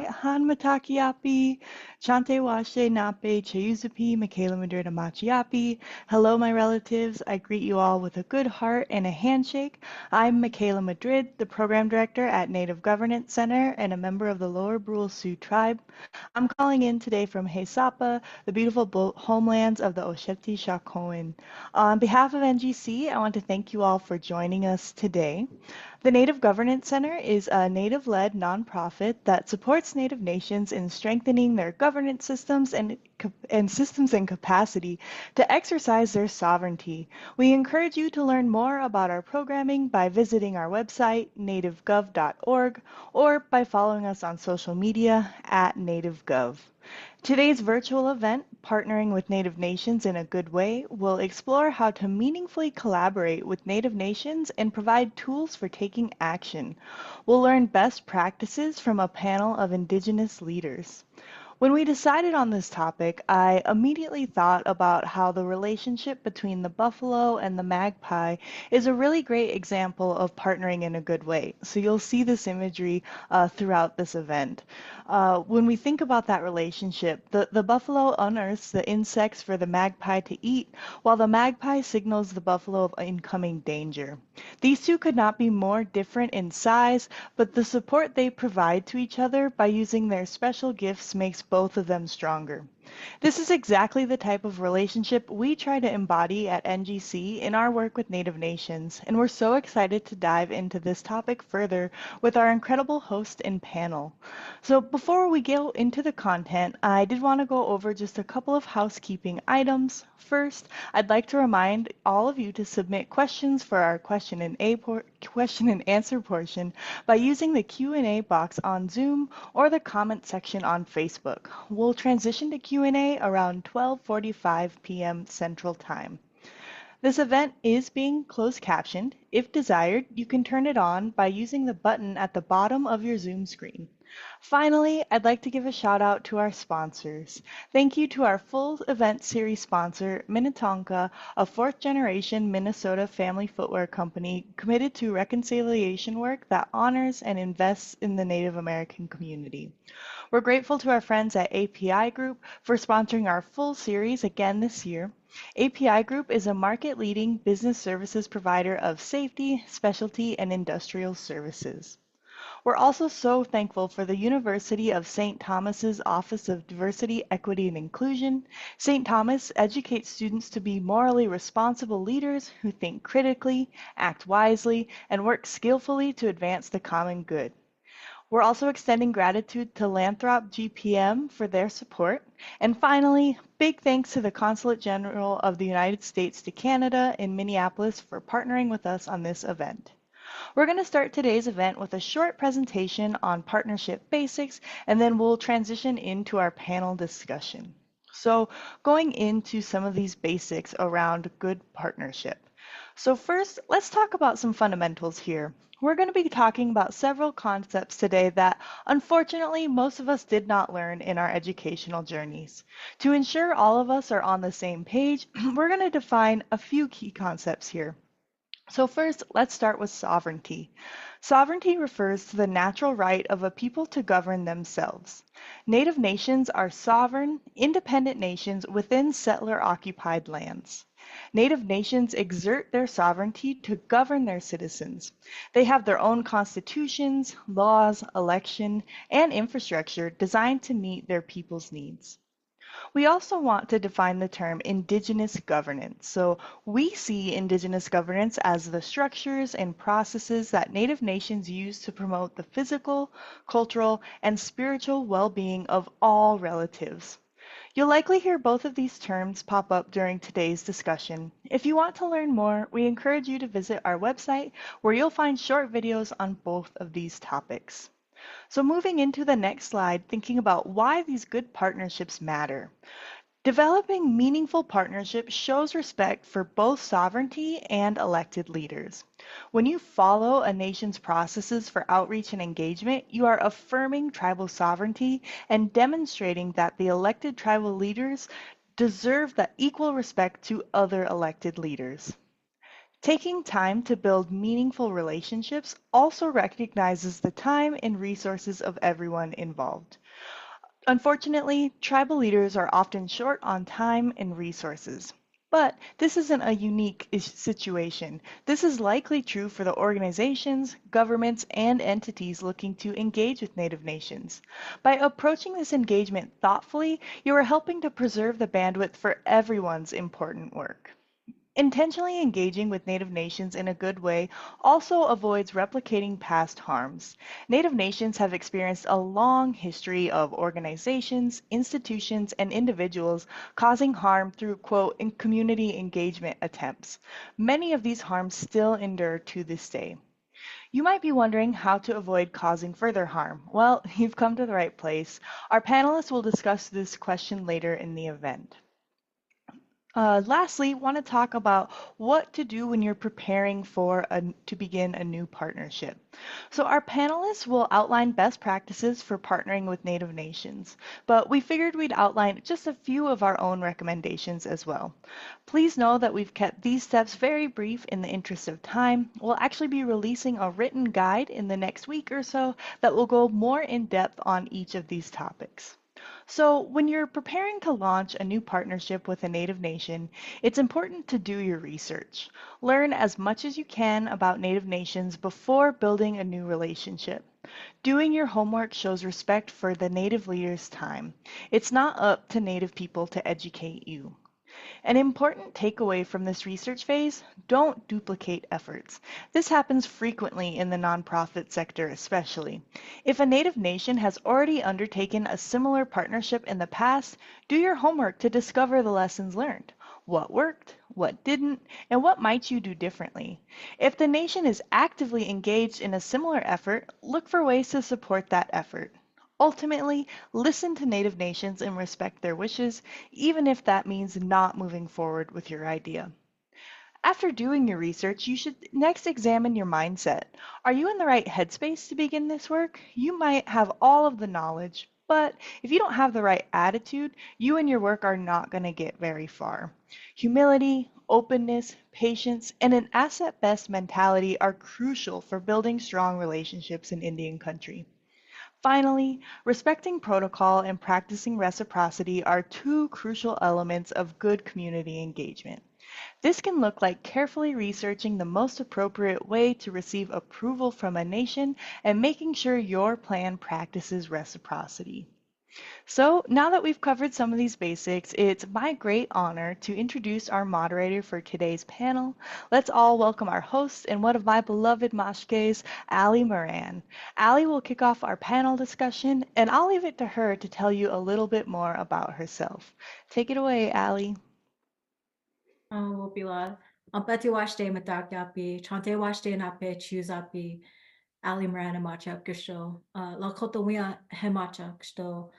Hanmatakiapi, Chante Washe Nape, Cheyuzapi, Michaela Madrid Amachiapi. Hello, my relatives. I greet you all with a good heart and a handshake. I'm Michaela Madrid, the program director at Native Governance Center and a member of the Lower Brule Sioux tribe. I'm calling in today from Haisapa, the beautiful homelands of the Osheti Shakoan. On behalf of NGC, I want to thank you all for joining us today. The Native Governance Center is a Native-led nonprofit that supports Native nations in strengthening their governance systems and capacity to exercise their sovereignty. We encourage you to learn more about our programming by visiting our website, nativegov.org, or by following us on social media at NativeGov. Today's virtual event, Partnering with Native Nations in a Good Way, will explore how to meaningfully collaborate with Native nations and provide tools for taking action. We'll learn best practices from a panel of Indigenous leaders. When we decided on this topic, I immediately thought about how the relationship between the buffalo and the magpie is a really great example of partnering in a good way. So you'll see this imagery throughout this event. When we think about that relationship, the buffalo unearths the insects for the magpie to eat, while the magpie signals the buffalo of incoming danger. These two could not be more different in size, but the support they provide to each other by using their special gifts makes both of them stronger. This is exactly the type of relationship we try to embody at NGC in our work with Native nations, and we're so excited to dive into this topic further with our incredible host and panel. So before we go into the content, I did want to go over just a couple of housekeeping items. First, I'd like to remind all of you to submit questions for our question and answer portion by using the Q&A box on Zoom or the comment section on Facebook. We'll transition to Q&A around 12:45 p.m. Central Time. This event is being closed captioned. If desired, you can turn it on by using the button at the bottom of your Zoom screen. Finally, I'd like to give a shout out to our sponsors. Thank you to our full event series sponsor, Minnetonka, a fourth generation Minnesota family footwear company committed to reconciliation work that honors and invests in the Native American community. We're grateful to our friends at API Group for sponsoring our full series again this year. API Group is a market-leading business services provider of safety, specialty, and industrial services. We're also so thankful for the University of St. Thomas's Office of Diversity, Equity, and Inclusion. St. Thomas educates students to be morally responsible leaders who think critically, act wisely, and work skillfully to advance the common good. We're also extending gratitude to Lathrop GPM for their support. And finally, big thanks to the Consulate General of the United States to Canada in Minneapolis for partnering with us on this event. We're going to start today's event with a short presentation on partnership basics, and then we'll transition into our panel discussion. So going into some of these basics around good partnership. So first, let's talk about some fundamentals here. We're going to be talking about several concepts today that, unfortunately, most of us did not learn in our educational journeys. To ensure all of us are on the same page, we're going to define a few key concepts here. So first, let's start with sovereignty. Sovereignty refers to the natural right of a people to govern themselves. Native nations are sovereign, independent nations within settler-occupied lands. Native nations exert their sovereignty to govern their citizens. They have their own constitutions, laws, election, and infrastructure designed to meet their people's needs. We also want to define the term Indigenous governance. So we see Indigenous governance as the structures and processes that Native nations use to promote the physical, cultural, and spiritual well-being of all relatives. You'll likely hear both of these terms pop up during today's discussion. If you want to learn more, we encourage you to visit our website where you'll find short videos on both of these topics. So moving into the next slide, thinking about why these good partnerships matter. Developing meaningful partnerships shows respect for both sovereignty and elected leaders. When you follow a nation's processes for outreach and engagement, you are affirming tribal sovereignty and demonstrating that the elected tribal leaders deserve that equal respect to other elected leaders. Taking time to build meaningful relationships also recognizes the time and resources of everyone involved. Unfortunately, tribal leaders are often short on time and resources. But this isn't a unique situation. This is likely true for the organizations, governments, and entities looking to engage with Native nations. By approaching this engagement thoughtfully, you are helping to preserve the bandwidth for everyone's important work. Intentionally engaging with Native nations in a good way also avoids replicating past harms. Native nations have experienced a long history of organizations, institutions, and individuals causing harm through, quote, community engagement attempts. Many of these harms still endure to this day. You might be wondering how to avoid causing further harm. Well, you've come to the right place. Our panelists will discuss this question later in the event. Lastly, want to talk about what to do when you're preparing to begin a new partnership. So our panelists will outline best practices for partnering with Native nations, but we figured we'd outline just a few of our own recommendations as well. Please know that we've kept these steps very brief in the interest of time. We'll actually be releasing a written guide in the next week or so that will go more in depth on each of these topics. So, when you're preparing to launch a new partnership with a Native nation, it's important to do your research. Learn as much as you can about Native nations before building a new relationship. Doing your homework shows respect for the Native leader's time. It's not up to Native people to educate you. An important takeaway from this research phase: don't duplicate efforts. This happens frequently in the nonprofit sector, especially. If a Native nation has already undertaken a similar partnership in the past, do your homework to discover the lessons learned. What worked, what didn't, and what might you do differently? If the nation is actively engaged in a similar effort, look for ways to support that effort. Ultimately, listen to Native nations and respect their wishes, even if that means not moving forward with your idea. After doing your research, you should next examine your mindset. Are you in the right headspace to begin this work? You might have all of the knowledge, but if you don't have the right attitude, you and your work are not going to get very far. Humility, openness, patience, and an asset-based mentality are crucial for building strong relationships in Indian country. Finally, respecting protocol and practicing reciprocity are two crucial elements of good community engagement. This can look like carefully researching the most appropriate way to receive approval from a nation and making sure your plan practices reciprocity. So, now that we've covered some of these basics, it's my great honor to introduce our moderator for today's panel. Let's all welcome our host and one of my beloved mashkes, Alli Moran. Alli will kick off our panel discussion, and I'll leave it to her to tell you a little bit more about herself. Take it away, Alli. Wopila. Peti washte matakapi, chante washte nape chuzapi, Ali Moran macha kusho, Lakota wia hemacha kusto,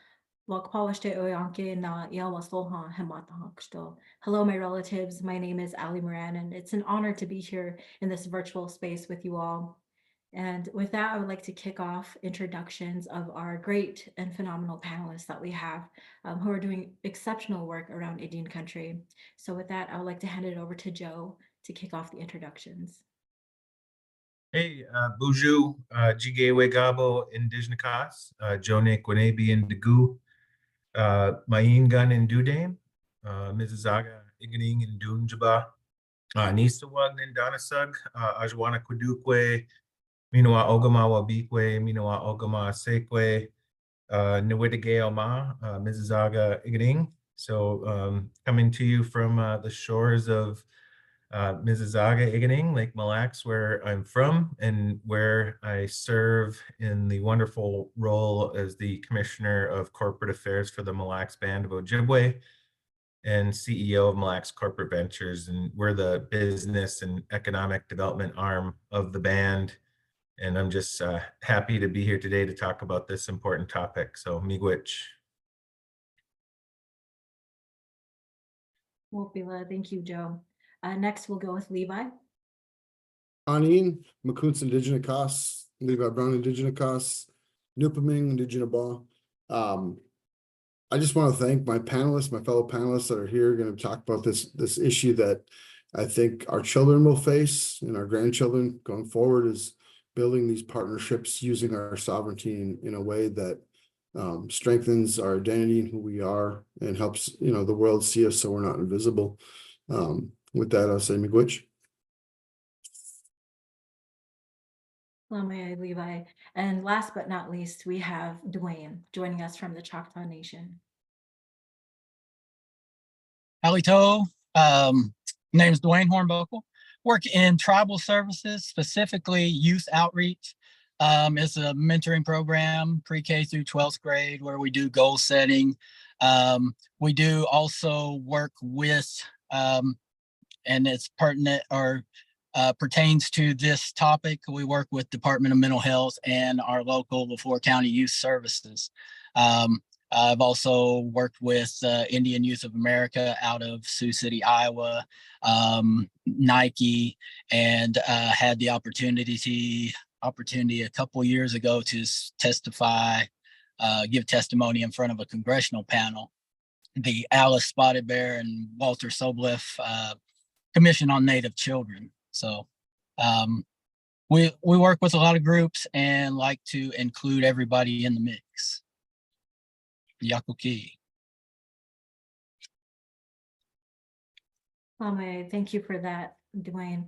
Wakpawashte oyanke na yawasloha hemata kusto. Hello, my relatives. My name is Ali Moran, and it's an honor to be here in this virtual space with you all. And with that, I would like to kick off introductions of our great and phenomenal panelists that we have who are doing exceptional work around Indian country. So with that, I would like to hand it over to Joe to kick off the introductions. Hey, Buju, Jigewe Gabo, Indigenous, Joe Nayquonabe and Degu, Mayin Gun and Dudame, Mrs. Aga, Iganing and Dunjaba, Nisawag and Danasug, Ajwana Kudukwe, Minoa Ogama Wabikwe, Minoa Ogama Sekwe, Nwidage Oma, Mrs. Aga Iganing. So coming to you from the shores of Mississauga, Iganing, Lake Mille Lacs, where I'm from and where I serve in the wonderful role as the Commissioner of Corporate Affairs for the Mille Lacs Band of Ojibwe and CEO of Mille Lacs Corporate Ventures. And we're the business and economic development arm of the band. And I'm just happy to be here today to talk about this important topic. So miigwech. Wopila, thank you, Joe. Next, we'll go with Levi. Anin, Makuns Indigenous, Levi Brown Indigenous, Nupaming Indigenous. I just want to thank my panelists, my fellow panelists that are here going to talk about this issue that I think our children will face and our grandchildren going forward is building these partnerships using our sovereignty in a way that strengthens our identity and who we are and helps, the world see us so we're not invisible. With that, I'll say miigwech. Lame, Levi. And last but not least, we have Dewayne joining us from the Choctaw Nation. Alli, name's Dewayne Hornbuckle. Work in tribal services, specifically youth outreach. It's a mentoring program, pre-K through 12th grade, where we do goal setting. We do also work with, and it's pertinent or pertains to this topic, we work with Department of Mental Health and our local LaFleur County Youth Services. I've also worked with Indian Youth of America out of Sioux City, Iowa, Nike, and had the opportunity a couple years ago to testify, give testimony in front of a congressional panel, the Alice Spotted Bear and Walter Sobleff Commission on Native Children. So we work with a lot of groups and like to include everybody in the mix. Yakuki. Thank you for that, Dewayne.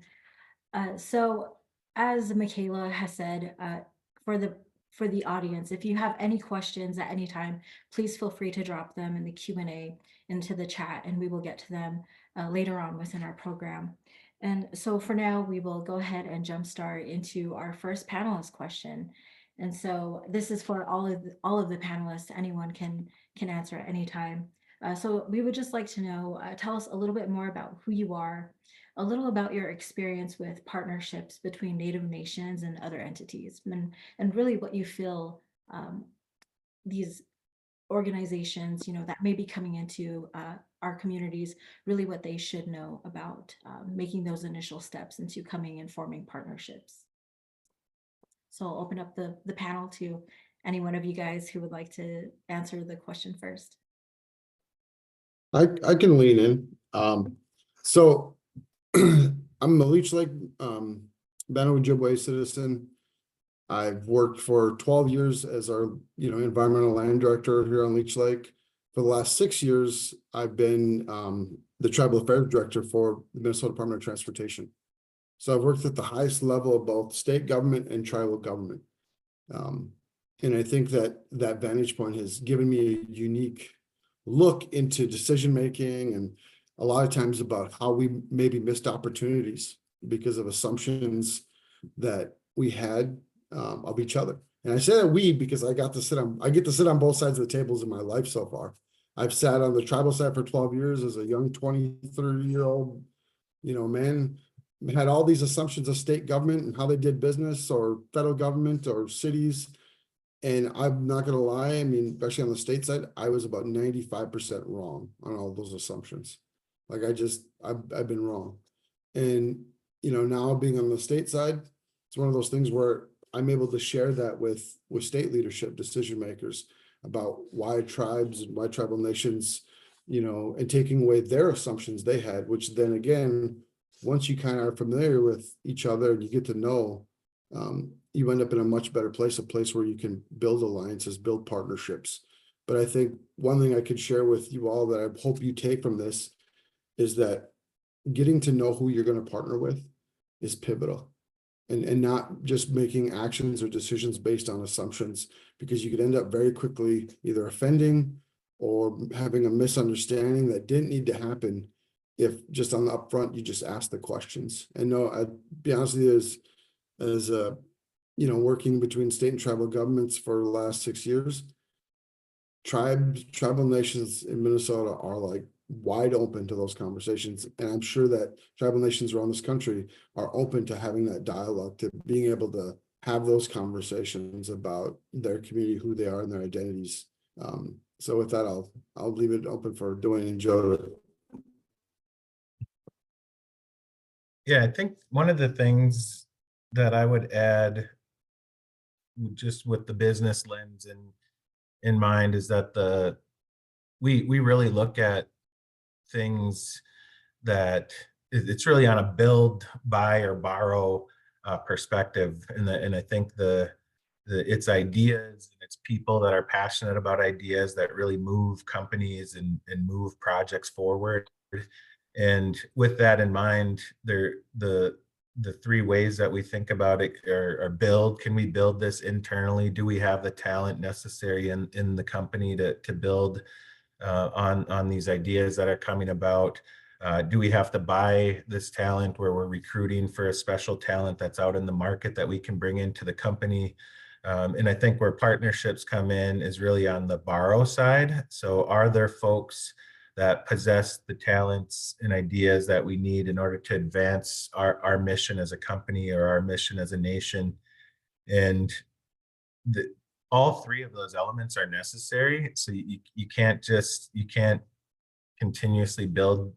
So as Michaela has said, for the audience, if you have any questions at any time, please feel free to drop them in the Q&A into the chat, and we will get to them later on within our program. And so for now, we will go ahead and jumpstart into our first panelist question. And so this is for all of the panelists. Anyone can answer at any time. So we would just like to know, tell us a little bit more about who you are, a little about your experience with partnerships between Native nations and other entities, and really what you feel these organizations, that may be coming into our communities, really what they should know about making those initial steps into coming and forming partnerships. So I'll open up the panel to any one of you guys who would like to answer the question first. I can lean in. So I'm a Leech Lake Banner Ojibwe citizen. I've worked for 12 years as our environmental land director here on Leech Lake. For the last 6 years, I've been the tribal affairs director for the Minnesota Department of Transportation. So I've worked at the highest level of both state government and tribal government. And I think that vantage point has given me a unique look into decision making, and a lot of times about how we maybe missed opportunities because of assumptions that we had of each other. And I say that we because I get to sit on both sides of the tables in my life so far. I've sat on the tribal side for 12 years as a young 23-year-old, man, had all these assumptions of state government and how they did business, or federal government or cities. And I'm not going to lie, I mean, especially on the state side, I was about 95% wrong on all those assumptions. Like I've been wrong. And, now being on the state side, it's one of those things where I'm able to share that with state leadership, decision makers, about why tribes and why tribal nations, and taking away their assumptions they had, which then again, once you kind of are familiar with each other and you get to know, you end up in a much better place, a place where you can build alliances, build partnerships. But I think one thing I could share with you all that I hope you take from this is that getting to know who you're going to partner with is pivotal, and not just making actions or decisions based on assumptions, because you could end up very quickly either offending or having a misunderstanding that didn't need to happen if just on the upfront you just ask the questions. And no, I'd be honest with you, as working between state and tribal governments for the last 6 years, tribal nations in Minnesota are like wide open to those conversations. And I'm sure that tribal nations around this country are open to having that dialogue, to being able to have those conversations about their community, who they are, and their identities. So with that, I'll leave it open for Dewayne and Joe. Yeah, I think one of the things that I would add, just with the business lens in mind, is that we really look at things that it's really on a build, buy, or borrow perspective. And I think it's ideas and it's people that are passionate about ideas that really move companies and move projects forward. And with that in mind, the three ways that we think about it are build. Can we build this internally? Do we have the talent necessary in the company to build on these ideas that are coming about? Do we have to buy this talent where we're recruiting for a special talent that's out in the market that we can bring into the company? And I think where partnerships come in is really on the borrow side. So are there folks that possess the talents and ideas that we need in order to advance our mission as a company or our mission as a nation? And all three of those elements are necessary. So you can't continuously build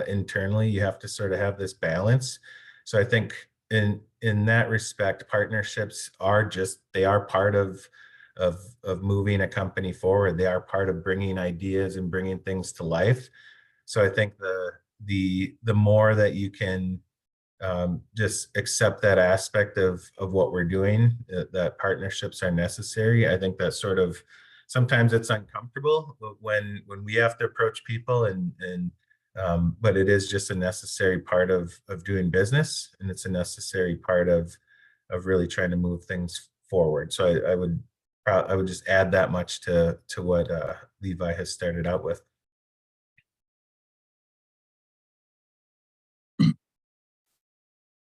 internally. You have to sort of have this balance. So I think in that respect, partnerships are part of moving a company forward. They are part of bringing ideas and bringing things to life. So I think the more that you can just accept that aspect of what we're doing, that partnerships are necessary. I think that sort of sometimes it's uncomfortable when we have to approach people but it is just a necessary part of doing business, and it's a necessary part of really trying to move things forward. So I would just add that much to what Levi has started out with.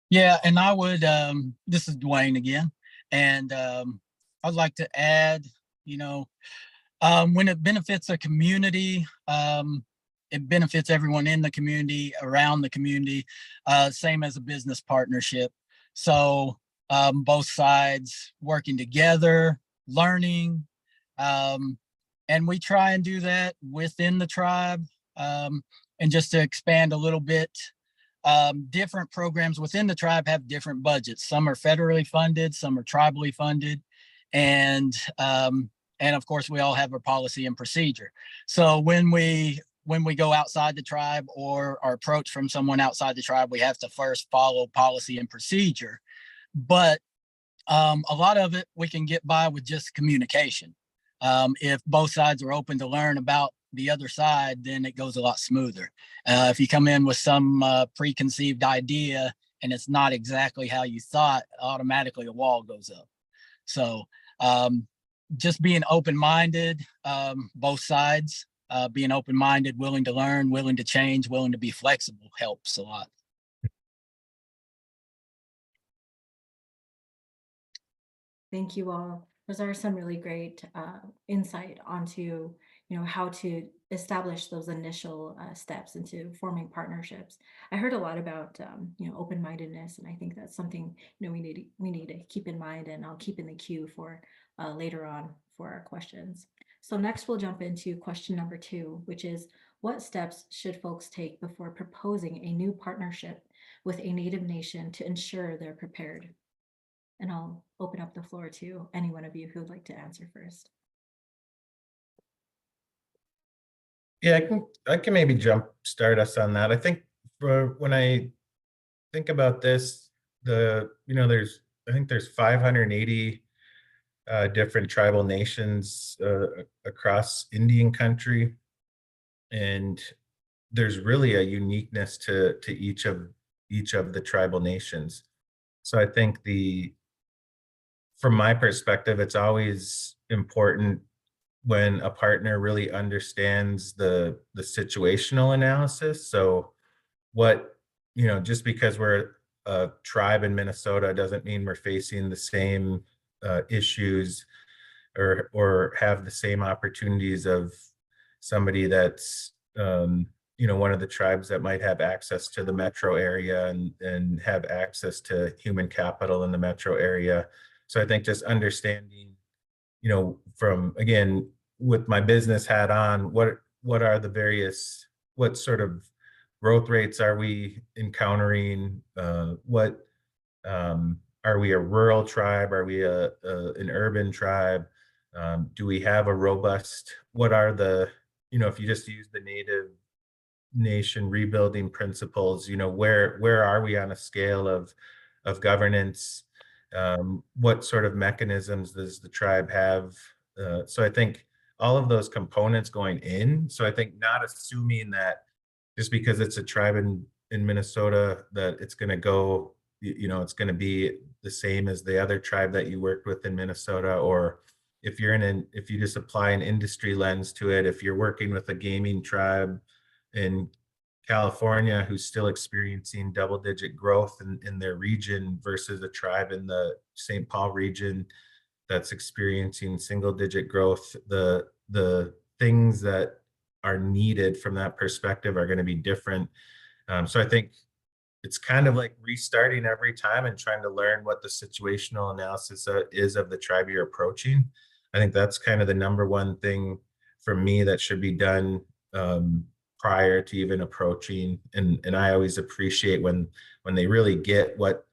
Yeah, and I would, this is Dewayne again, and I'd like to add, when it benefits a community, it benefits everyone in the community, around the community, same as a business partnership. So both sides working together, learning, and we try and do that within the tribe. And just to expand a little bit, different programs within the tribe have different budgets. Some are federally funded, some are tribally funded, and of course we all have a policy and procedure. So when we go outside the tribe or are approached from someone outside the tribe, we have to first follow policy and procedure. But a lot of it we can get by with just communication. If both sides are open to learn about the other side, then it goes a lot smoother. If you come in with some preconceived idea and it's not exactly how you thought, automatically a wall goes up. So just being open-minded, both sides, being open-minded, willing to learn, willing to change, willing to be flexible helps a lot. Thank you all. Those are some really great insight onto how to establish those initial steps into forming partnerships. I heard a lot about open-mindedness, and I think that's something we need to keep in mind, and I'll keep in the queue for later on for our questions. So next we'll jump into question number 2, which is, what steps should folks take before proposing a new partnership with a Native nation to ensure they're prepared? And I'll open up the floor to any one of you who would like to answer first. Yeah, I can maybe start us on that. I think when I think about this, there's 580 different tribal nations across Indian country, and there's really a uniqueness to each of the tribal nations. So I think from my perspective, it's always important when a partner really understands the situational analysis. So just because we're a tribe in Minnesota doesn't mean we're facing the same issues or have the same opportunities of somebody that's one of the tribes that might have access to the metro area and have access to human capital in the metro area. So I think just understanding, from, again, with my business hat on, what sort of growth rates are we encountering? Are we a rural tribe? Are we an urban tribe? Do we have a robust, what are the, if you just use the nation rebuilding principles, where are we on a scale of governance? What sort of mechanisms does the tribe have? So I think all of those components going in. So I think not assuming that just because it's a tribe in Minnesota that it's going to go, it's going to be the same as the other tribe that you worked with in Minnesota, or if you just apply an industry lens to it, if you're working with a gaming tribe in California who's still experiencing double-digit growth in their region versus a tribe in the St. Paul region that's experiencing single-digit growth, the things that are needed from that perspective are going to be different. So I think it's kind of like restarting every time and trying to learn what the situational analysis is of the tribe you're approaching. I think that's kind of the number one thing for me that should be done prior to even approaching. And I always appreciate when they really get what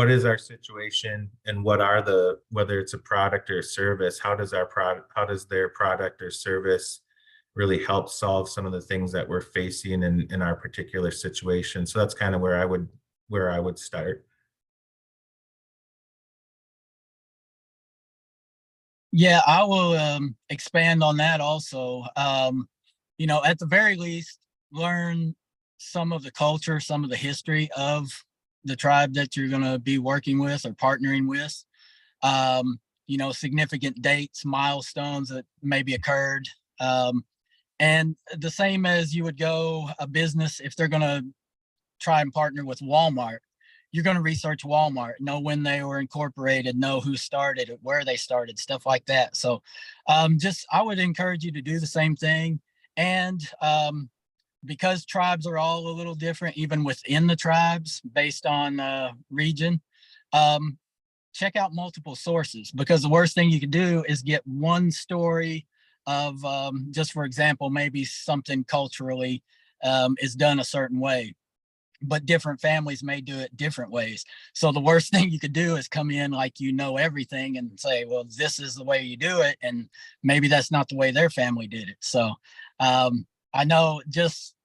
is our situation and whether it's a product or a service, how does their product or service really help solve some of the things that we're facing in our particular situation. So that's kind of where I would start. Yeah, I will expand on that also. At the very least, learn some of the culture, some of the history of the tribe that you're going to be working with or partnering with. Significant dates, milestones that maybe occurred. And the same as you would go a business, if they're going to try and partner with Walmart, you're going to research Walmart, know when they were incorporated, know who started it, where they started, stuff like that. So I would encourage you to do the same thing. And because tribes are all a little different, even within the tribes based on region, check out multiple sources, because the worst thing you can do is get one story of, just for example, maybe something culturally is done a certain way, but different families may do it different ways. So the worst thing you could do is come in like everything and say, well, this is the way you do it, and maybe that's not the way their family did it. So I know just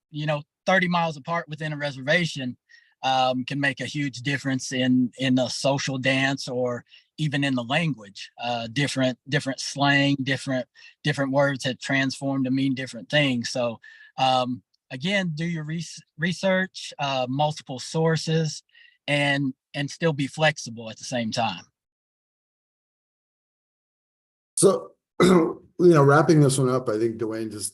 30 miles apart within a reservation can make a huge difference in a social dance, or even in the language. Different slang, different words have transformed to mean different things. So again, do your research, multiple sources, and still be flexible at the same time. So, wrapping this one up, I think Dewayne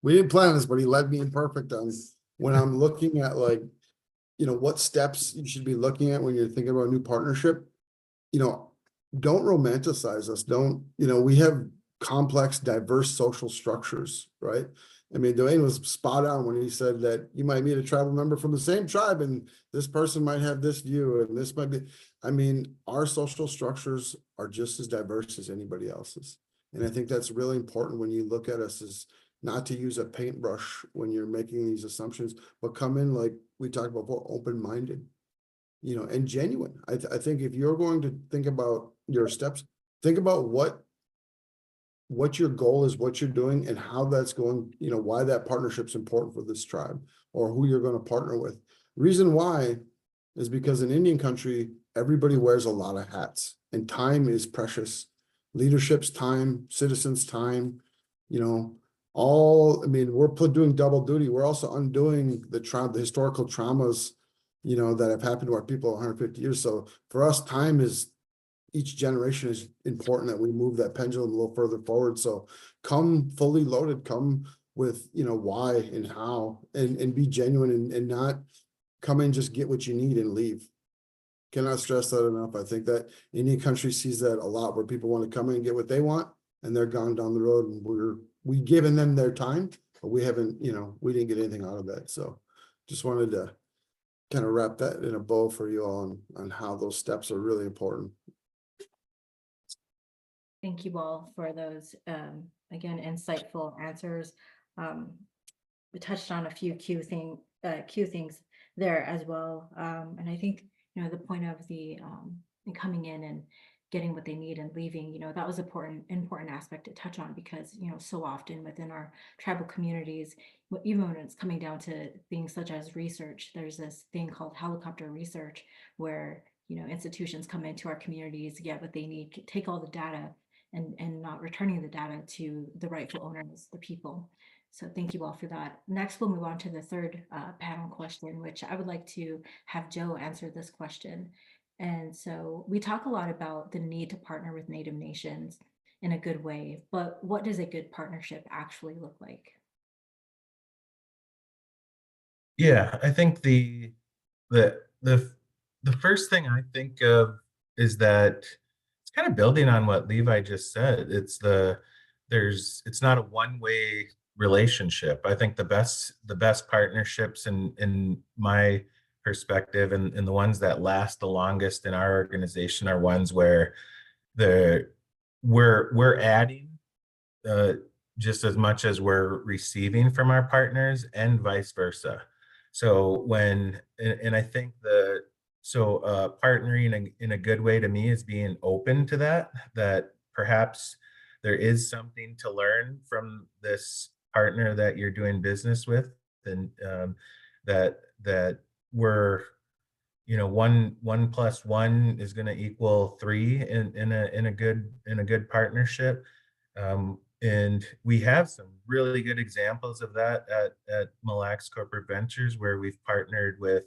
we didn't plan this, but he led me in perfect on when I'm looking at what steps you should be looking at when you're thinking about a new partnership. Don't romanticize us. We have complex, diverse social structures, right? I mean, Dewayne was spot on when he said that you might meet a tribal member from the same tribe and this person might have this view and this might be, our social structures are just as diverse as anybody else's. And I think that's really important when you look at us, is not to use a paintbrush when you're making these assumptions, but come in, like we talked about before, open-minded, and genuine. I think if you're going to think about your steps, think about what your goal is, what you're doing, and how that's going, why that partnership's important for this tribe or who you're going to partner with. Reason why is because in Indian country, everybody wears a lot of hats and time is precious. Leadership's time, citizens' time, we're doing double duty. We're also undoing the historical traumas, that have happened to our people 150 years. So for us, each generation is important that we move that pendulum a little further forward. So come fully loaded, come with, why and how, and be genuine and not come in, just get what you need and leave. Cannot stress that enough. I think that Indian country sees that a lot, where people want to come in and get what they want and they're gone down the road, and we've given them their time, but we haven't, we didn't get anything out of that. So just wanted to kind of wrap that in a bow for you all on how those steps are really important. Thank you all for those, again, insightful answers. We touched on a few key things there as well. And I think, the point of the coming in getting what they need and leaving. That was important aspect to touch on, because so often within our tribal communities, even when it's coming down to things such as research, there's this thing called helicopter research, where institutions come into our communities, get what they need, take all the data, and not returning the data to the rightful owners, the people. So thank you all for that. Next, we'll move on to the third panel question, which I would like to have Joe answer this question. And so we talk a lot about the need to partner with Native nations in a good way, but what does a good partnership actually look like? Yeah, I think the first thing I think of is that it's kind of building on what Levi just said. It's not a one-way relationship. I think the best partnerships in my perspective, and the ones that last the longest in our organization, are ones where we're adding uh, just as much as we're receiving from our partners, and vice versa. So and I think partnering in a good way to me is being open to that perhaps there is something to learn from this partner that you're doing business with, and that we're, one plus one is going to equal three in a good partnership. And we have some really good examples of that at Mille Lacs Corporate Ventures, where we've partnered with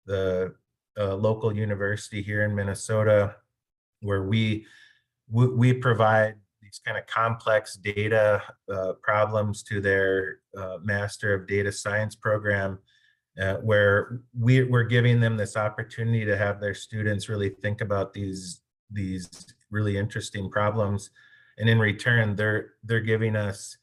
the local university here in Minnesota, where we provide these kind of complex data problems to their Master of Data Science program, where we're giving them this opportunity to have their students really think about these really interesting problems. And in return, they're giving us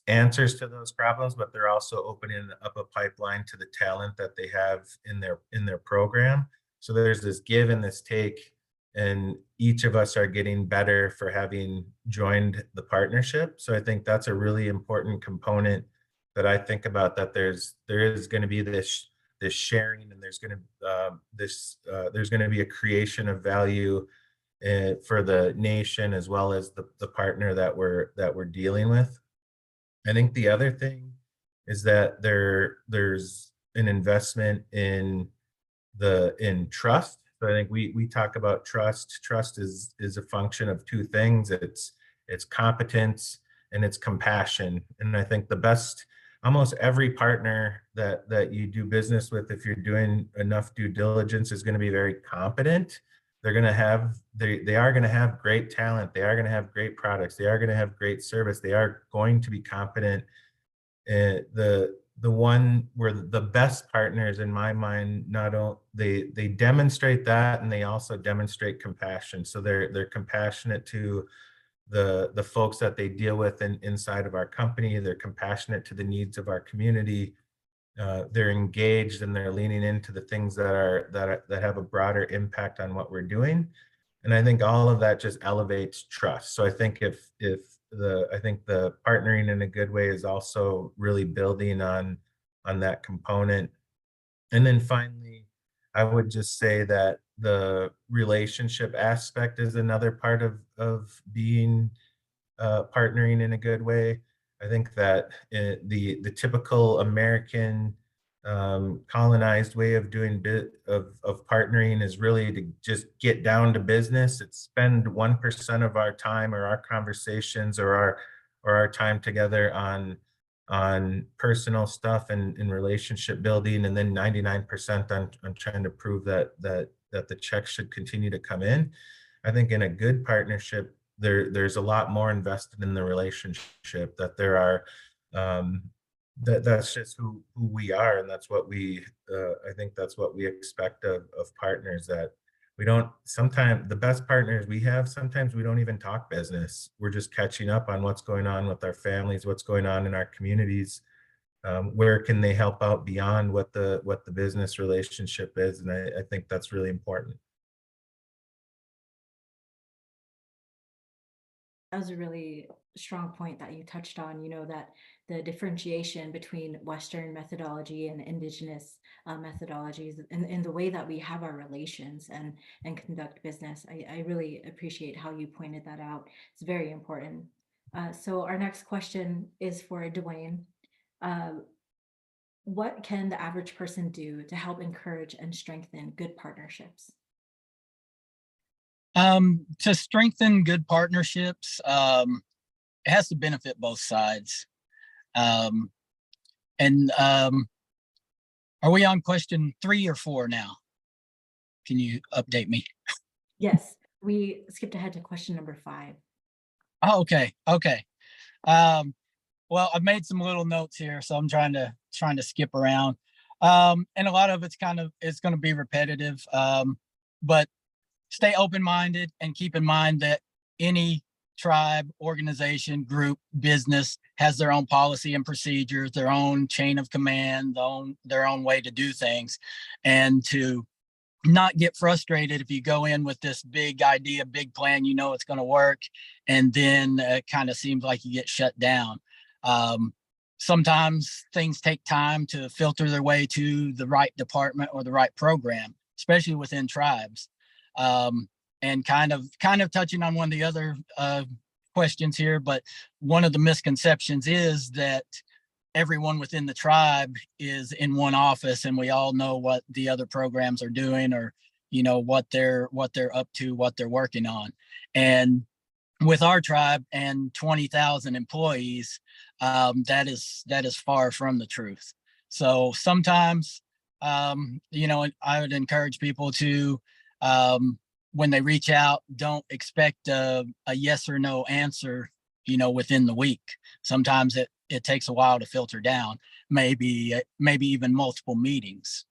answers to those problems, but they're also opening up a pipeline to the talent that they have in their program. So there's this give and this take, and each of us are getting better for having joined the partnership. So I think that's a really important component that I think about, that there is going to be this sharing, and there's going to be a creation of value for the nation, as well as the partner that we're dealing with. I think the other thing is that there's an investment in trust. So I think we talk about trust. Trust is a function of two things. It's competence and it's compassion. And I think almost every partner that you do business with, if you're doing enough due diligence, is going to be very competent. They are going to have great talent. They are going to have great products. They are going to have great service. They are going to be competent. The one where the best partners, in my mind, they demonstrate that, and they also demonstrate compassion. So they're compassionate to the folks that they deal with inside of our company. They're compassionate to the needs of our community. They're engaged, and they're leaning into the things that have a broader impact on what we're doing. And I think all of that just elevates trust. So I think I think the partnering in a good way is also really building on that component. And then finally, I would just say that the relationship aspect is another part of being partnering in a good way. I think that the typical American colonized way of doing of partnering is really to just get down to business. It's spend 1% of our time, or our conversations, or our time together on personal stuff and relationship building, and then 99% on trying to prove that the checks should continue to come in. I think in a good partnership, there's a lot more invested in the relationship, that there are that's just who we are, and that's what I think that's what we expect of partners. That we don't sometimes the best partners we have, sometimes we don't even talk business. We're just catching up on what's going on with our families, what's going on in our communities. Where can they help out beyond what the business relationship is? And I think that's really important. That was a really strong point that you touched on, that the differentiation between Western methodology and Indigenous methodologies in the way that we have our relations and conduct business. I really appreciate how you pointed that out. It's very important. So our next question is for Dewayne. What can the average person do to help encourage and strengthen good partnerships? To strengthen good partnerships, it has to benefit both sides. Are we on question 3 or 4 now? Can you update me? Yes, we skipped ahead to question number 5. Oh, okay. Well, I've made some little notes here, so I'm trying to skip around. And a lot of it's going to be repetitive. But stay open-minded and keep in mind that any tribe, organization, group, business has their own policy and procedures, their own chain of command, their own way to do things, and to not get frustrated if you go in with this big idea, big plan, you know it's going to work, and then it kind of seems like you get shut down. Sometimes things take time to filter their way to the right department or the right program, especially within tribes. And kind of touching on one of the other questions here, but one of the misconceptions is that everyone within the tribe is in one office and we all know what the other programs are doing, or you know what they're up to, what they're working on. And with our tribe and 20,000 employees, that is far from the truth. So sometimes, you know, I would encourage people to, when they reach out, don't expect a yes or no answer, you know, within the week. Sometimes it takes a while to filter down, maybe even multiple meetings.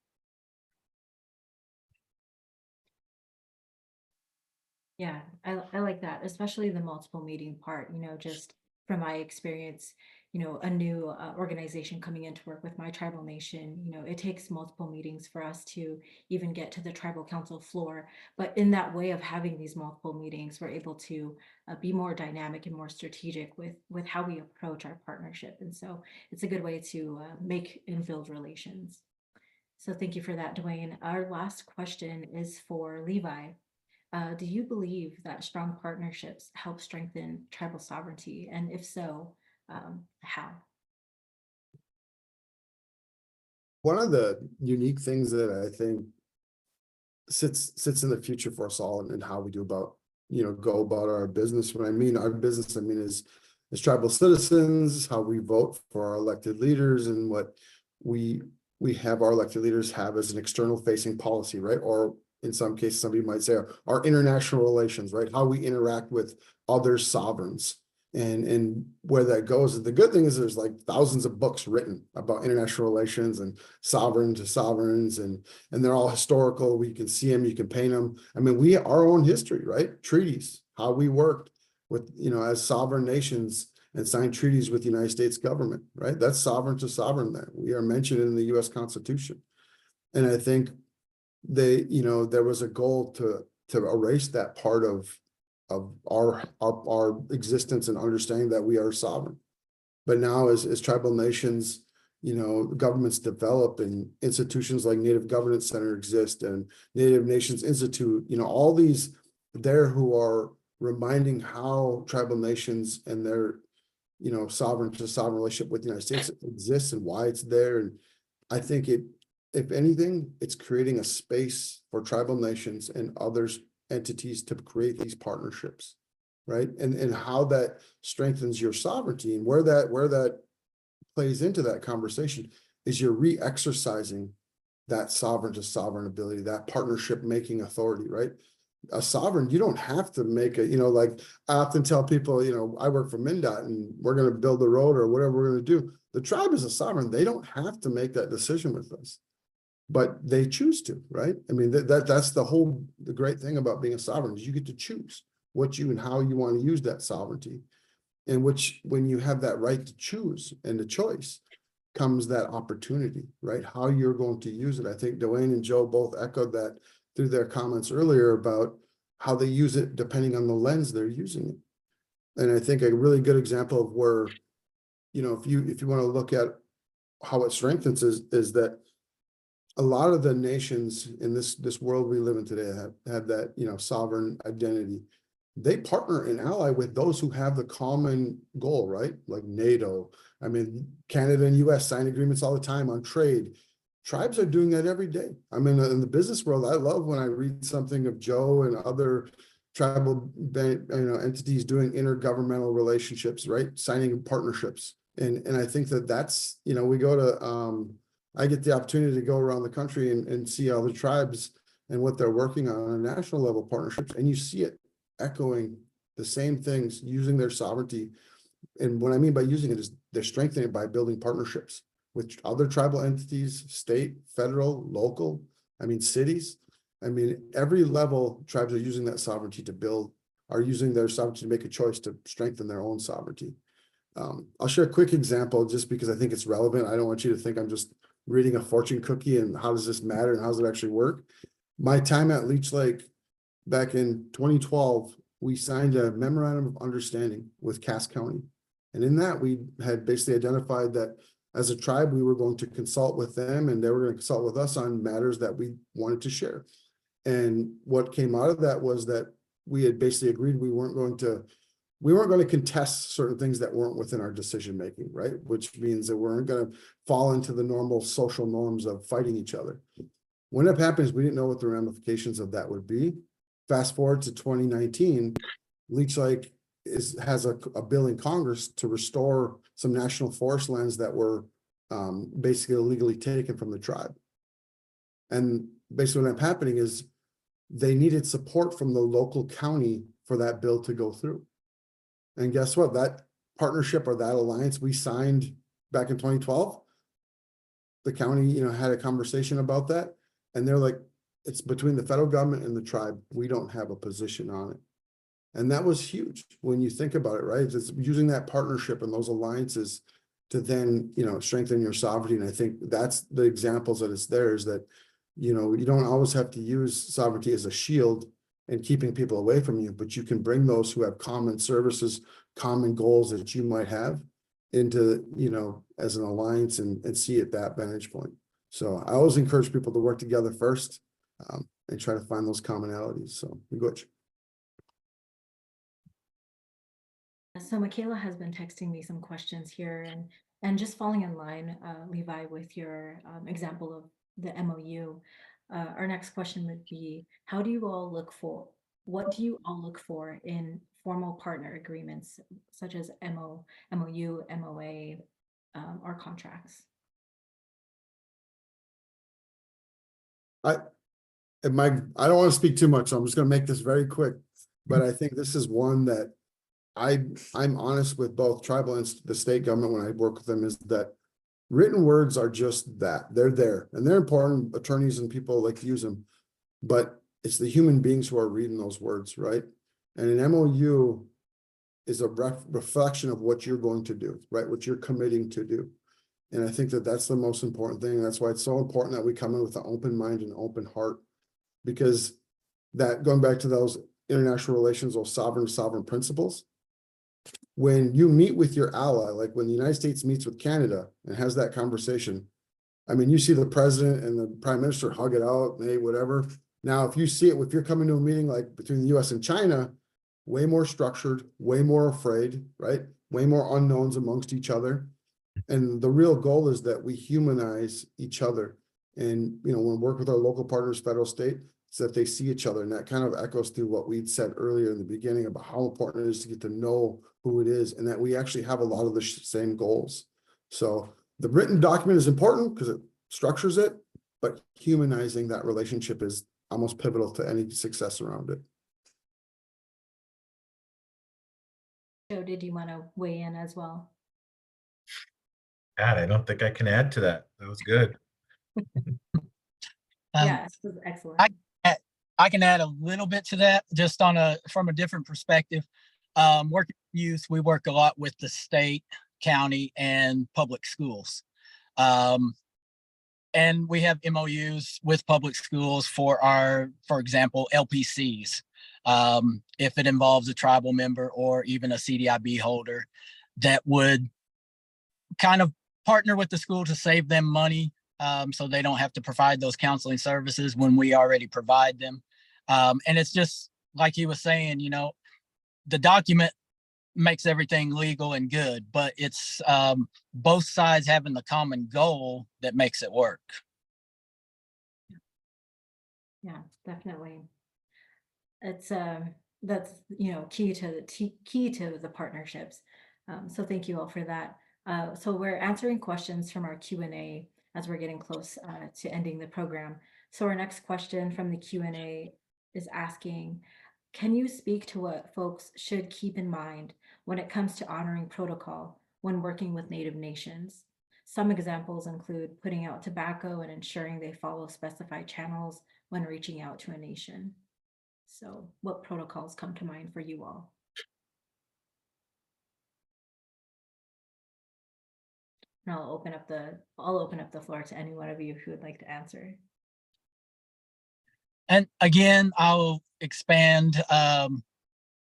Yeah, I like that, especially the multiple meeting part, you know, just from my experience, you know, a new organization coming in to work with my tribal nation, you know, it takes multiple meetings for us to even get to the tribal council floor. But in that way of having these multiple meetings, we're able to be more dynamic and more strategic with how we approach our partnership. And so it's a good way to make and build relations. So thank you for that, Dewayne. Our last question is for Levi. Do you believe that strong partnerships help strengthen tribal sovereignty? And if so, how? One of the unique things that I think sits in the future for us all, and how we do about, you know, go about our business. When I mean our business, I mean is tribal citizens, how we vote for our elected leaders, and what we have our elected leaders have as an external facing policy, right? Or in some cases, somebody might say our international relations, right? How we interact with other sovereigns, and where that goes. The good thing is there's like thousands of books written about international relations and sovereign to sovereigns, and they're all historical. We can see them, you can paint them. I mean, our own history, right? Treaties, how we worked with, you know, as sovereign nations and signed treaties with the United States government, right? That's sovereign to sovereign there. We are mentioned in the US Constitution. And I think you know, there was a goal to erase that part of our existence and understanding that we are sovereign. But now as tribal nations, you know, governments develop, and institutions like Native Governance Center exist, and Native Nations Institute, you know, all these there who are reminding how tribal nations and their, you know, sovereign to sovereign relationship with the United States exists and why it's there. And I think if anything, it's creating a space for tribal nations and others entities to create these partnerships, right? And how that strengthens your sovereignty, and where that plays into that conversation is you're re-exercising that sovereign to sovereign ability, that partnership making authority, right? A sovereign, you don't have to make you know, like I often tell people, you know, I work for MnDOT and we're going to build the road or whatever we're going to do. The tribe is a sovereign. They don't have to make that decision with us, but they choose to, right? I mean, that's the great thing about being a sovereign is you get to choose what you and how you want to use that sovereignty. And when you have that right to choose and the choice comes that opportunity, right? How you're going to use it. I think Dewayne and Joe both echoed that through their comments earlier about how they use it depending on the lens they're using it. And I think a really good example of where you know, if you want to look at how it strengthens is that a lot of the nations in this world we live in today have that, you know, sovereign identity. They partner and ally with those who have the common goal, right? Like NATO. I mean, Canada and US sign agreements all the time on trade. Tribes are doing that every day. I mean, in the business world, I love when I read something of Joe and other tribal, you know, entities doing intergovernmental relationships, right? Signing partnerships. And I think that's, you know, we go to, I get the opportunity to go around the country and see all the tribes and what they're working on a national level partnerships. And you see it echoing the same things, using their sovereignty. And what I mean by using it is they're strengthening it by building partnerships with other tribal entities, state, federal, local, I mean, cities. I mean, every level tribes are using that sovereignty to build, are using their sovereignty to make a choice to strengthen their own sovereignty. I'll share a quick example just because I think it's relevant. I don't want you to think I'm just reading a fortune cookie and how does this matter and how does it actually work. My time at Leech Lake back in 2012, we signed a memorandum of understanding with Cass County. And in that, we had basically identified that as a tribe, we were going to consult with them and they were going to consult with us on matters that we wanted to share. And what came out of that was that we had basically agreed we weren't going to contest certain things that weren't within our decision making, right? Which means that we weren't going to fall into the normal social norms of fighting each other. When that happens, we didn't know what the ramifications of that would be. Fast forward to 2019, Leech Lake has a bill in Congress to restore some national forest lands that were basically illegally taken from the tribe. And basically what's happening is they needed support from the local county for that bill to go through. And guess what? That partnership or that alliance we signed back in 2012, the county, you know, had a conversation about that. And they're like, it's between the federal government and the tribe. We don't have a position on it. And that was huge when you think about it, right? It's using that partnership and those alliances to then, you know, strengthen your sovereignty. And I think that's the examples that it's there is that, you know, you don't always have to use sovereignty as a shield and keeping people away from you, but you can bring those who have common services, common goals that you might have into, you know, as an alliance and see at that vantage point. So I always encourage people to work together first and try to find those commonalities. So good. So Michaela has been texting me some questions here and just falling in line, Levi, with your example of the MOU. Our next question would be, what do you all look for in formal partner agreements, such as MOU, MOA, or contracts? I don't want to speak too much, so I'm just going to make this very quick, but I think this is one that I'm honest with both tribal and the state government when I work with them is that written words are just that. They're there and they're important. Attorneys and people like to use them, but it's the human beings who are reading those words, right? And an MOU is a reflection of what you're going to do, right? What you're committing to do. And I think that that's the most important thing. That's why it's so important that we come in with an open mind and open heart, because that going back to those international relations, those sovereign principles, when you meet with your ally, like when the United States meets with Canada and has that conversation, I mean, you see the president and the prime minister hug it out, hey, whatever. Now, if you see it, if you're coming to a meeting like between the US and China, way more structured, way more afraid, right? Way more unknowns amongst each other. And the real goal is that we humanize each other. And, you know, when we work with our local partners, federal, state, so that they see each other. And that kind of echoes through what we'd said earlier in the beginning about how important it is to get to know who it is and that we actually have a lot of the same goals. So the written document is important because it structures it, but humanizing that relationship is almost pivotal to any success around it. Joe, did you want to weigh in as well? I don't think I can add to that. That was good. Yeah, this was excellent. I can add a little bit to that, just from a different perspective. Working with youth, we work a lot with the state, county, and public schools. And we have MOUs with public schools for example, LPCs. If it involves a tribal member or even a CDIB holder that would kind of partner with the school to save them money, so they don't have to provide those counseling services when we already provide them. And it's just like he was saying, you know, the document makes everything legal and good, but it's both sides having the common goal that makes it work. Yeah, definitely. It's that's, you know, key to the partnerships. So thank you all for that. So we're answering questions from our Q&A as we're getting close to ending the program. So our next question from the Q&A is asking, can you speak to what folks should keep in mind when it comes to honoring protocol when working with Native nations? Some examples include putting out tobacco and ensuring they follow specified channels when reaching out to a nation. So what protocols come to mind for you all? And I'll open up the floor to any one of you who would like to answer. And again, I'll expand,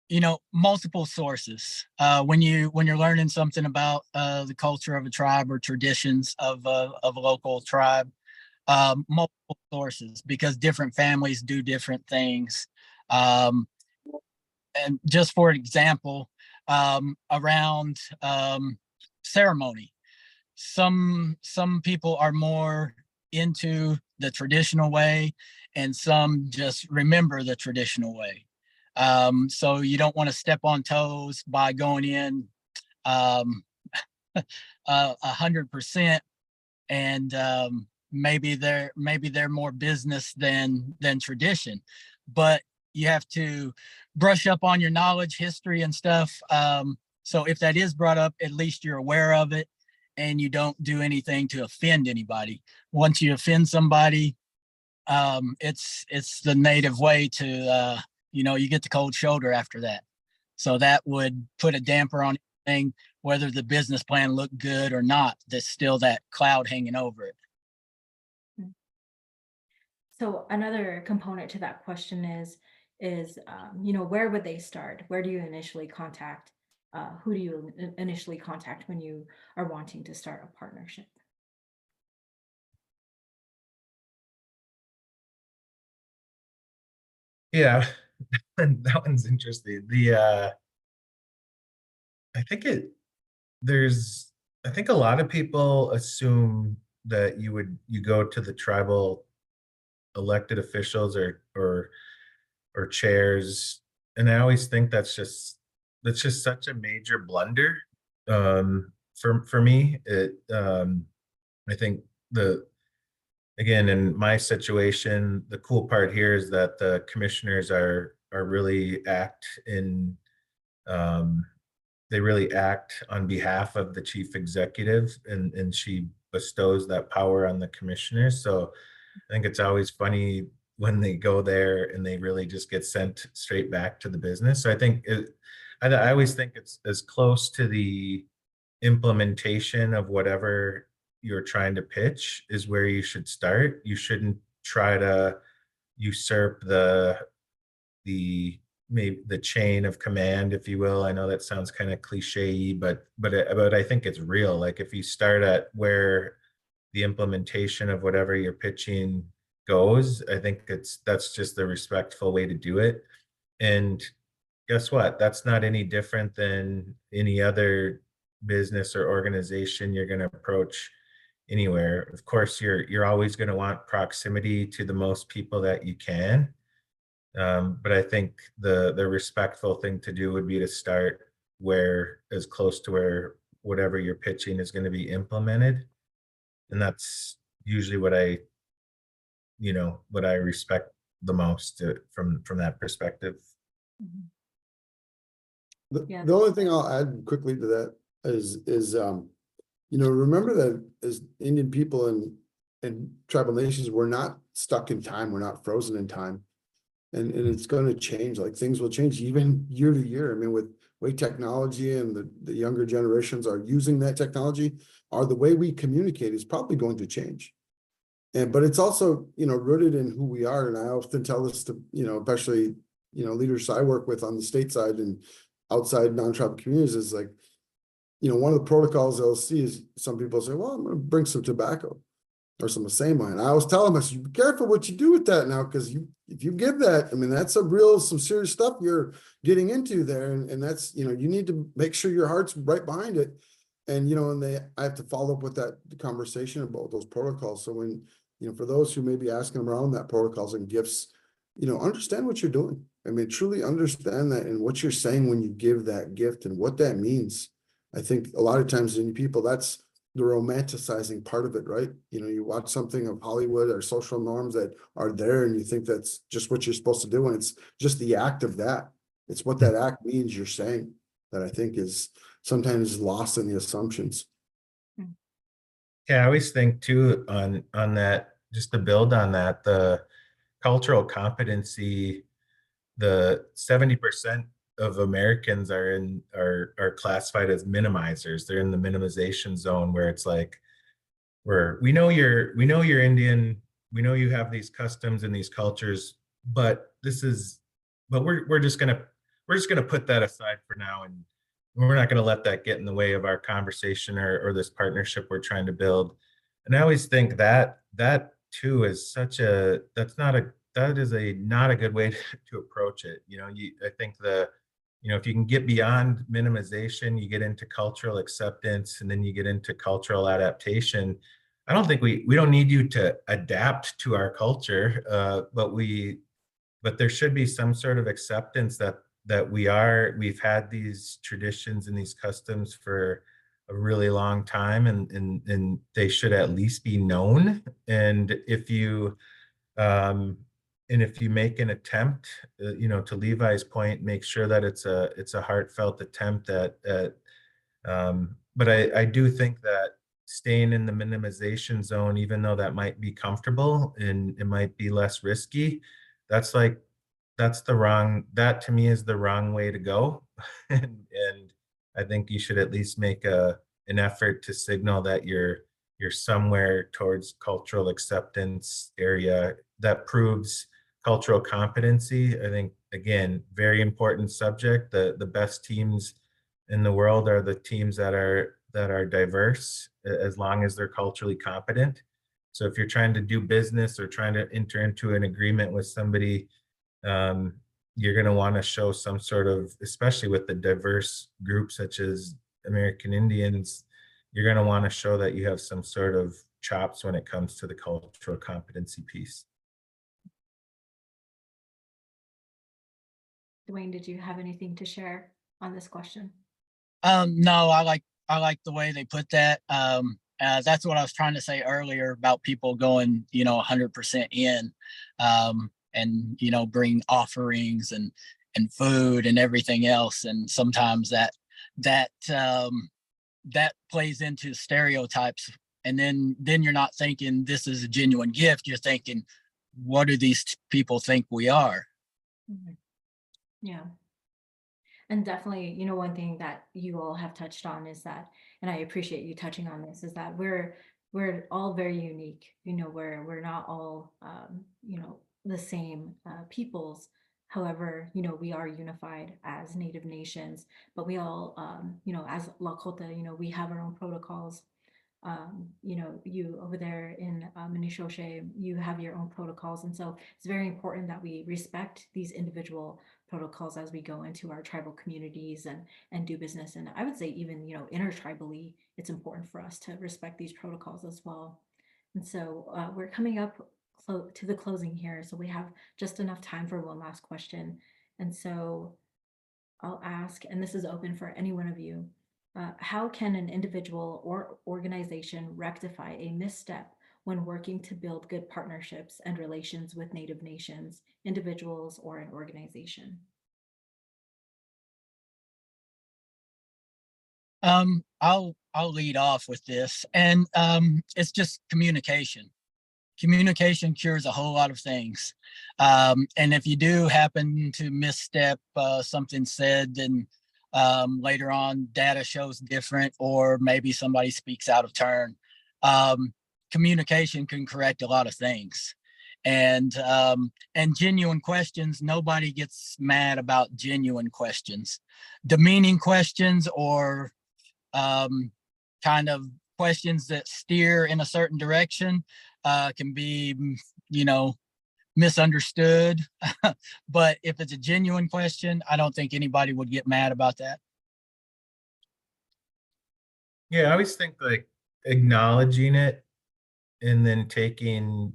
you know, multiple sources. When you're learning something about the culture of a tribe or traditions of a local tribe, multiple sources, because different families do different things. And just for example, around ceremony, some people are more into the traditional way, and some just remember the traditional way. So you don't want to step on toes by going in 100%, and maybe they're more business than tradition, but you have to brush up on your knowledge, history, and stuff. So if that is brought up, at least you're aware of it, and you don't do anything to offend anybody. Once you offend somebody, it's the native way to, you know, you get the cold shoulder after that. So that would put a damper on anything, whether the business plan looked good or not. There's still that cloud hanging over it. So another component to that question is you know, where would they start? Where do you initially contact? Who do you initially contact when you are wanting to start a partnership? Yeah, that one's interesting. I think I think a lot of people assume that you go to the tribal elected officials or chairs, and I always think that's just such a major blunder. For me, I think again, in my situation, the cool part here is that the commissioners really they really act on behalf of the chief executive, and she bestows that power on the commissioners. So I think it's always funny when they go there and they really just get sent straight back to the business. So I think I always think it's as close to the implementation of whatever you're trying to pitch is where you should start. You shouldn't try to usurp maybe the chain of command, if you will. I know that sounds kind of cliche, but I think it's real. Like if you start at where the implementation of whatever you're pitching goes, I think that's just the respectful way to do it. And guess what? That's not any different than any other business or organization you're going to approach anywhere. Of course, you're always going to want proximity to the most people that you can. But I think the respectful thing to do would be to start as close to where whatever you're pitching is going to be implemented. And that's usually what I respect the most from that perspective. Yeah. The only thing I'll add quickly to that is you know, remember that as Indian people and tribal nations, we're not stuck in time, we're not frozen in time. And it's going to change, like things will change even year to year. I mean, with way technology and the younger generations are using that technology, or the way we communicate is probably going to change. But it's also, you know, rooted in who we are. And I often tell this to, you know, especially, you know, leaders I work with on the state side and outside non-tribal communities, is like, one of the protocols they'll see is some people say, well, I'm going to bring some tobacco or some Asema. And I always tell them, I said, be careful what you do with that now, because if you give that, I mean, that's some serious stuff you're getting into there. And that's, you need to make sure your heart's right behind it. And, I have to follow up with that conversation about those protocols. So when, for those who may be asking around that protocols and gifts, understand what you're doing. I mean, truly understand that and what you're saying when you give that gift and what that means. I think a lot of times in people, that's the romanticizing part of it, right? You watch something of Hollywood or social norms that are there and you think that's just what you're supposed to do. And it's just the act of that. It's what that act means you're saying that I think is sometimes lost in the assumptions. Yeah, I always think too on that, just to build on that, the cultural competency, the 70% of Americans are classified as minimizers. They're in the minimization zone where it's like, we know you're Indian, we know you have these customs and these cultures, but we're just gonna put that aside for now, and we're not gonna let that get in the way of our conversation or this partnership we're trying to build. And I always think that too is that is not a good way to approach it. I think if you can get beyond minimization, you get into cultural acceptance, and then you get into cultural adaptation. I don't think we don't need you to adapt to our culture, but there should be some sort of acceptance that we've had these traditions and these customs for a really long time, and they should at least be known. And if you make an attempt, to Levi's point, make sure that it's a heartfelt attempt but I do think that staying in the minimization zone, even though that might be comfortable and it might be less risky, that to me is the wrong way to go. and I think you should at least make an effort to signal that you're somewhere towards cultural acceptance area that proves cultural competency. I think, again, very important subject. The best teams in the world are the teams that are diverse, as long as they're culturally competent. So if you're trying to do business or trying to enter into an agreement with somebody, you're going to want to show some sort of, especially with the diverse groups such as American Indians, you're going to want to show that you have some sort of chops when it comes to the cultural competency piece. Dewayne, did you have anything to share on this question? No, I like the way they put that. That's what I was trying to say earlier about people going, 100% in, and bring offerings and food and everything else. And sometimes that plays into stereotypes. And then you're not thinking this is a genuine gift. You're thinking, what do these people think we are? Mm-hmm. Yeah. And definitely, one thing that you all have touched on is that, and I appreciate you touching on this, is that we're all very unique. We're not all, the same peoples. However, we are unified as Native nations, but we all, as Lakota, we have our own protocols. You over there in Minnesota, you have your own protocols. And so it's very important that we respect these individual protocols as we go into our tribal communities and do business. And I would say even, intertribally, it's important for us to respect these protocols as well. And so we're coming up to the closing here. So we have just enough time for one last question. And so I'll ask, and this is open for any one of you, how can an individual or organization rectify a misstep when working to build good partnerships and relations with Native nations, individuals, or an organization? I'll lead off with this, and it's just communication. Communication cures a whole lot of things. And if you do happen to misstep something said, then later on data shows different, or maybe somebody speaks out of turn. Communication can correct a lot of things. And genuine questions, nobody gets mad about genuine questions. Demeaning questions or kind of questions that steer in a certain direction can be, misunderstood. But if it's a genuine question, I don't think anybody would get mad about that. Yeah, I always think like acknowledging it and then taking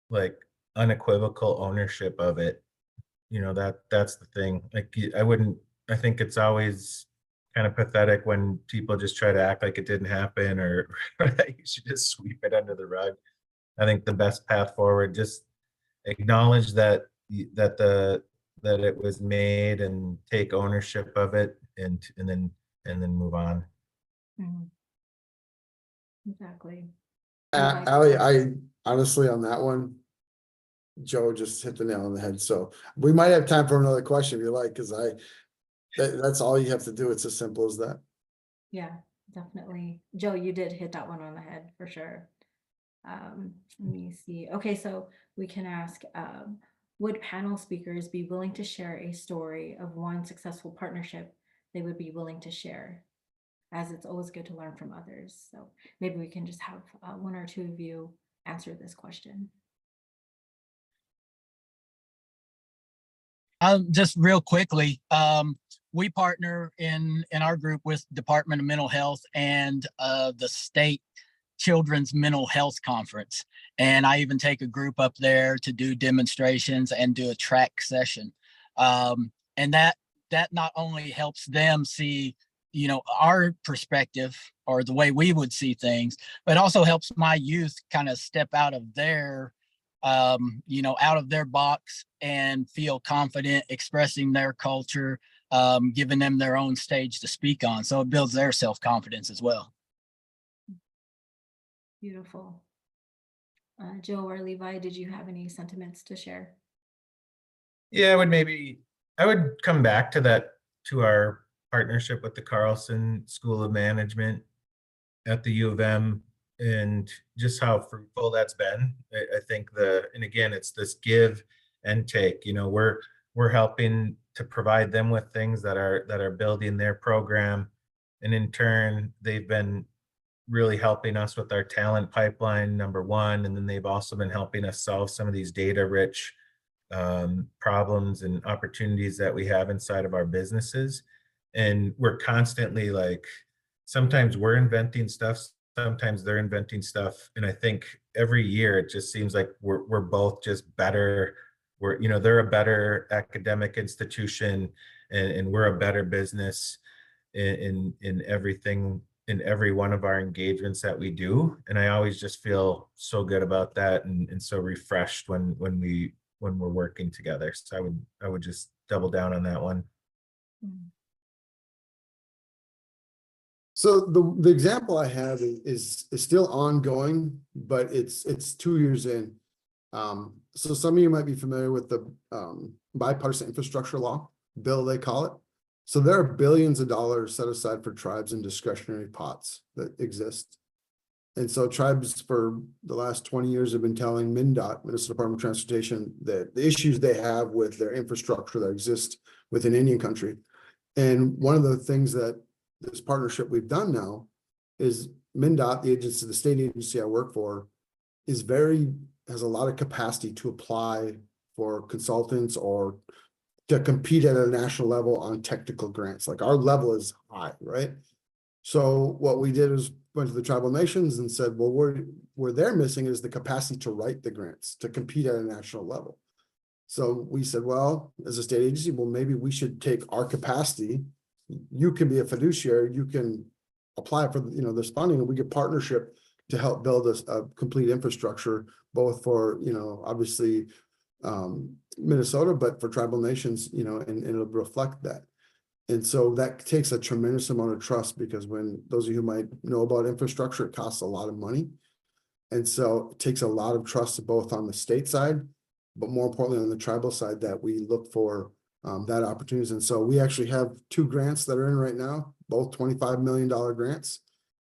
like unequivocal ownership of it. That's the thing. Like I think it's always kind of pathetic when people just try to act like it didn't happen or that you should just sweep it under the rug. I think the best path forward, just acknowledge that that it was made and take ownership of it and then move on. Mhm. Exactly. Alli, I honestly on that one, Joe just hit the nail on the head. So we might have time for another question if you like, because that's all you have to do. It's as simple as that. Yeah, definitely. Joe, you did hit that one on the head for sure. Let me see. Okay, so we can ask, would panel speakers be willing to share a story of one successful partnership they would be willing to share? As it's always good to learn from others. So maybe we can just have one or two of you answer this question. Just real quickly, we partner in our group with Department of Mental Health and the state Children's Mental Health Conference. And I even take a group up there to do demonstrations and do a track session. And that not only helps them see, our perspective or the way we would see things, but also helps my youth kind of step out of their, out of their box and feel confident expressing their culture, giving them their own stage to speak on. So it builds their self-confidence as well. Beautiful. Joe or Levi, did you have any sentiments to share? Yeah, I would come back to our partnership with the Carlson School of Management at the U of M and just how fruitful that's been. I think and again, it's this give and take. We're helping to provide them with things that are building their program, and in turn, they've been really helping us with our talent pipeline, number one, and then they've also been helping us solve some of these data-rich problems and opportunities that we have inside of our businesses. And we're constantly like, sometimes we're inventing stuff, sometimes they're inventing stuff. And I think every year it just seems like we're both just better. They're a better academic institution and we're a better business in everything, in every one of our engagements that we do. And I always just feel so good about that and so refreshed when we're working together. So I would just double down on that one. So the example I have is still ongoing, but it's 2 years in. So some of you might be familiar with the bipartisan infrastructure law bill, they call it. So there are billions of dollars set aside for tribes in discretionary pots that exist. And so tribes for the last 20 years have been telling MnDOT, Minnesota Department of Transportation, that the issues they have with their infrastructure that exist within Indian country. And one of the things that this partnership we've done now is MnDOT, the agency, the state agency I work for, has a lot of capacity to apply for consultants or to compete at a national level on technical grants. Like our level is high, right? So what we did is went to the tribal nations and said, well, where they're missing is the capacity to write the grants, to compete at a national level. So we said, well, as a state agency, well, maybe we should take our capacity. You can be a fiduciary, you can apply for this funding, and we get partnership to help build a complete infrastructure, both for obviously Minnesota, but for tribal nations, and it'll reflect that. And so that takes a tremendous amount of trust, because when those of you who might know about infrastructure, it costs a lot of money. And so it takes a lot of trust both on the state side, but more importantly on the tribal side, that we look for that opportunities. And so we actually have 2 grants that are in right now, both $25 million grants.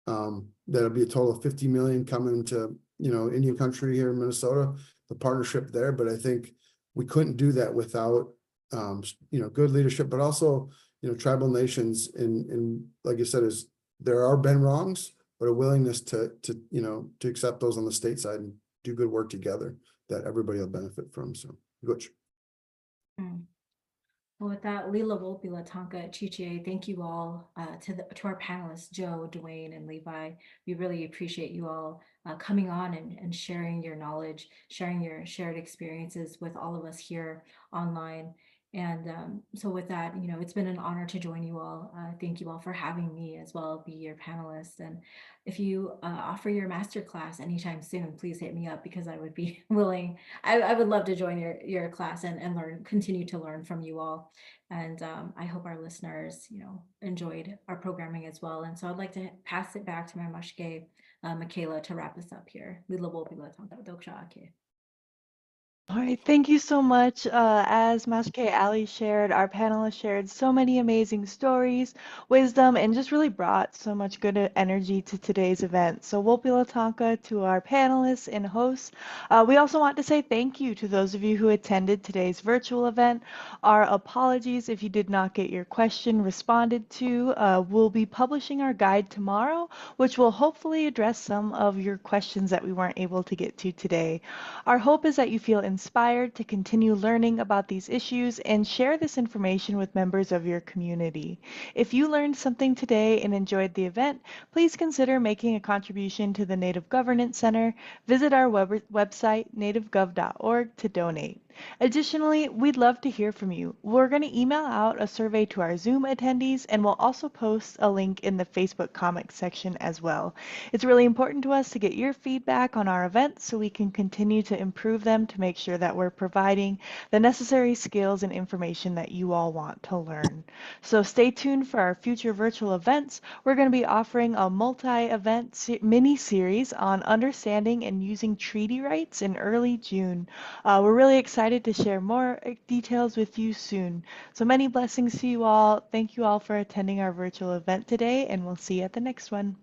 That'll be a total of $50 million coming to Indian country here in Minnesota, the partnership there. But I think we couldn't do that without good leadership, but also tribal nations, and like I said, is there are been wrongs, but a willingness to accept those on the state side and do good work together that everybody will benefit from. So, good. Well, with that, Lila Volpila, Tonka, Chiche, thank you all to our panelists, Joe, Dewayne, and Levi. We really appreciate you all coming on and sharing your knowledge, sharing your shared experiences with all of us here online. And so with that, it's been an honor to join you all. Thank you all for having me as well, be your panelist. And if you offer your masterclass anytime soon, please hit me up because I would be willing. I would love to join your class and continue to learn from you all. And I hope our listeners, enjoyed our programming as well. And so I'd like to pass it back to my mashke, Michaela, to wrap us up here. All right, thank you so much. As Master K. Alli shared, our panelists shared so many amazing stories, wisdom, and just really brought so much good energy to today's event. So Wopila Tonka to our panelists and hosts. We also want to say thank you to those of you who attended today's virtual event. Our apologies if you did not get your question responded to. We'll be publishing our guide tomorrow, which will hopefully address some of your questions that we weren't able to get to today. Our hope is that you feel inspired to continue learning about these issues and share this information with members of your community. If you learned something today and enjoyed the event, please consider making a contribution to the Native Governance Center. Visit our website, nativegov.org, to donate. Additionally, we'd love to hear from you. We're going to email out a survey to our Zoom attendees, and we'll also post a link in the Facebook comments section as well. It's really important to us to get your feedback on our events so we can continue to improve them to make sure that we're providing the necessary skills and information that you all want to learn. So stay tuned for our future virtual events. We're going to be offering a multi-event mini-series on understanding and using treaty rights in early June. We're really excited to share more details with you soon. So many blessings to you all. Thank you all for attending our virtual event today, and we'll see you at the next one.